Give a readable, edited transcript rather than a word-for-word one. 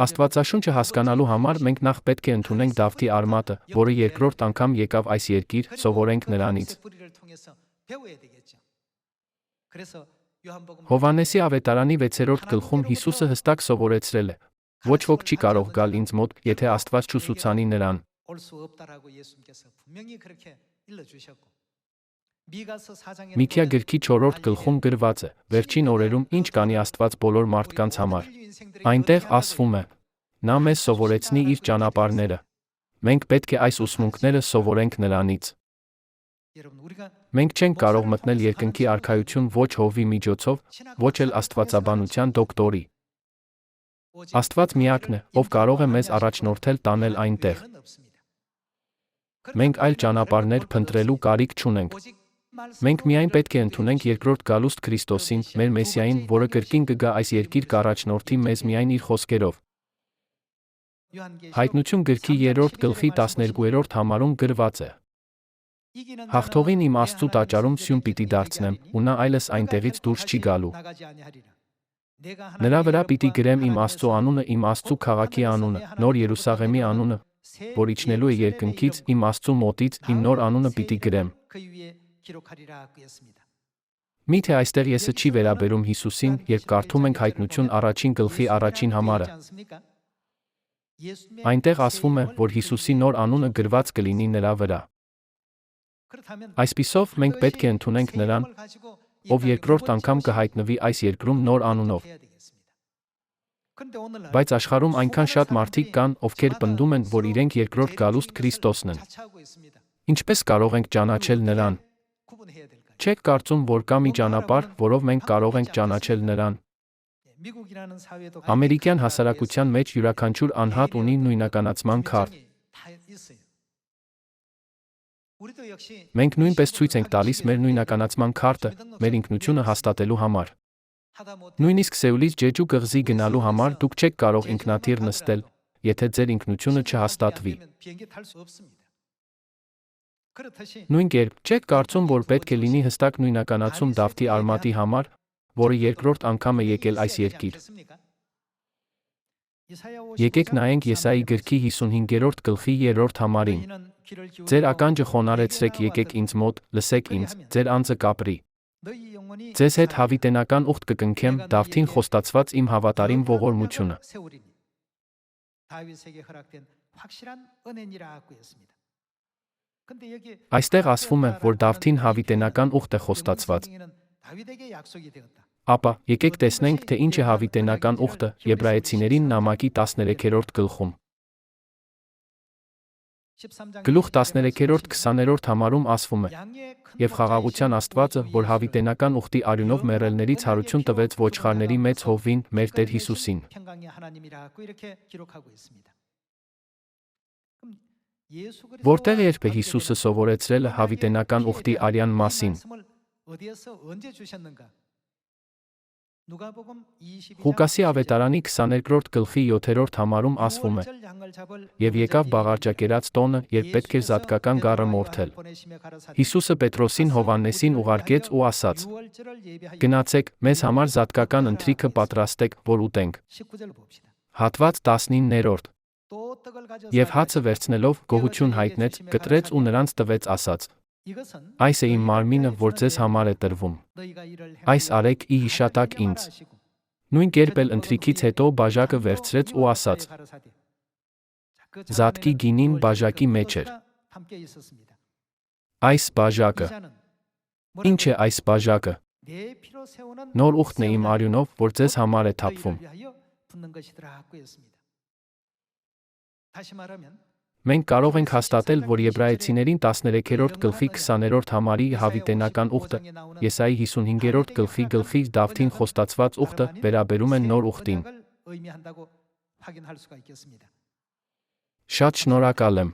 Աստվածաշունչը հասկանալու համար մենք նախ պետք է ընդունենք Դավթի արմատը, որը երկրորդ անգամ եկավ այս երկիր, սովորենք նրանից։ Հովհաննեսի ավետարանի 6-րդ գլխում Հիսուսը հստակ սովորեցրել է. ոչ ոք չի կարող գալ ինձ մոտ, եթե Աստված չուսուցանի նրան։ Միքիա գրքի 4-րդ գլխում գրված է. վերջին օրերում ինչ կանի Աստված բոլոր մարդկանց համար։ Այնտեղ ասվում է. նա մեզ սովորեցնի իր ճանապարհները։ Մենք պետք է այս ուսմունքները սովորենք նրանից։ Մենք չենք կարող մտնել երկնքի արքայություն ոչ հովվի միջոցով, ոչ էլ աստվածաբանության դոկտորի։ Աստված միակն է, ով կարող է մեզ առաջնորդել տանել այնտեղ։ Մենք այլ ճանապարհներ փնտրելու կարիք չունենք։ Մենք միայն պետք է ընդունենք երկրորդ գալուստ Քրիստոսին, մեր Մեսիային, որը կրկին կգա այս երկիր կառաջնորդի մեզ միայն իր խոսքերով։ Հայտնություն գրքի 3-րդ գլխի 12-րդ համարում գրված է. հաղթողին իմ Աստծու տաճարում սյուն պիտի դարձնեմ, ու նա այլս այնտեղից դուրս չի գալու։ Նրա վրա պիտի գրեմ իմ Աստծու անունը, իմ Աստծու քաղաքի անունը, Նոր Երուսաղեմի անունը, որ իջնելու է երկնքից, իմ Աստծու մոտից, իմ նոր անունը պիտի գրեմ։ Միթե այստեղ եսը չի վերաբերում Հիսուսին, երբ կարդում ենք Հայտնություն առաջին գլխի առաջին համարը։ Այնտեղ ասվում է, որ Հիսուսի նոր անունը գրված կլինի նրա վրա։ Այսպիսով մենք պետք է ընդունենք նրան, ով երկրորդ անգամ կհայտնվի այս երկրում նոր անունով։ Բայց աշխարհում այնքան շատ մարդիկ կան, ովքեր պնդում են, որ իրենք երկրորդ գալուստ Քրիստոսն են։ Ինչպես կարող ենք ճանաչել նրան։ Չեք կարծում, որ կա մի ճանապարհ, որով մենք կարող ենք ճանաչել նրան։ Ամերիկյան հասարակության մեջ յուրաքանչյուր անհատ ունի նույնականացման քարտ։ Մենք նույնպես ցույց ենք տալիս մեր նույնականացման քարտը, մեր ինքնությունը հաստատելու համար։ Նույնիսկ Սեուլից Ջեջու կղզի գնալու համար դուք չեք կարող ինքնաթիռ նստել, եթե ձեր ինքնությունը չհաստատվի։ Նույն կերպ, չեք կարծում, որ պետք է լինի հստակ նույնականացում Դավթի արմատի համար, որը երկրորդ անգամ է եկել այս երկիր։ Եկեք նայենք Եսայի գրքի 55-րդ գլխի 3-րդ համարին։ Ձեր ականջը խոնարհեցրեք, եկեք ինձ մոտ, լսեք ինձ, ձեր անձը կապրի։ Ձեզ հետ հավիտենական ուխտ կկնքեմ, Դավթին խոստացված իմ հավատարիմ ողորմությունը։ Այստեղ ասվում է, որ Դավթին հավիտենական ուխտ է խոստացված։ Ապա, եկեք տեսնենք, թե ինչ է հավիտենական ուխտը, Եբրայեցիներին նամակի 13-րդ գլխում։ Գլուխ 13-րդ 20-րդ համարում ասվում է. Եվ խաղաղության Աստվածը, որ հավիտենական ուխտի արյունով մեռելներից հարություն տվեց ոչխարների մեծ հովվին, մեր Տեր Հիսուսին։ Որտեղ երբ է Հիսուսը սովորեցրել հավիտենական ուխտի արյան մասին։ Ղուկասի ավետարանի 22-րդ գլխի 7-րդ համարում ասվում է. Եվ եկավ բաղարջակերած տոնը, երբ պետք էր զատկական գառը մորթել։ Հիսուսը Պետրոսին Հովհաննեսին ուղարկեց ու ասաց. Գնացեք, մեզ համար զատկական ընթրիքը պատրաստեք, որ ուտենք։ Հատված 19-րդ։ Եվ հացը վերցնելով գոհություն հայտնեց, կտրեց ու նրանց տվեց ասաց. Այս է իմ մարմինը, որ ձեզ համար է տրվում։ Այս արեք ի հիշատակ ինձ։ Նույն կերպ էլ ընթրիքից հետո բաժակը վերցրեց ու ասաց. Զատկի գինին բաժակի մեջ էր։ Այս բաժակը։ Ինչ է այս բաժակը։ Նոր ուխտն է իմ արյունով, որ ձեզ համար է թափվում։ Մենք կարող ենք հաստատել, որ Եբրայեցիներին 13-րդ գլխի 20-րդ համարի հավիտենական ուխտը, Եսայի 55-րդ գլխի Դավթին խոստացված ուխտը վերաբերում են նոր ուխտին։ Շատ շնորհակալ եմ։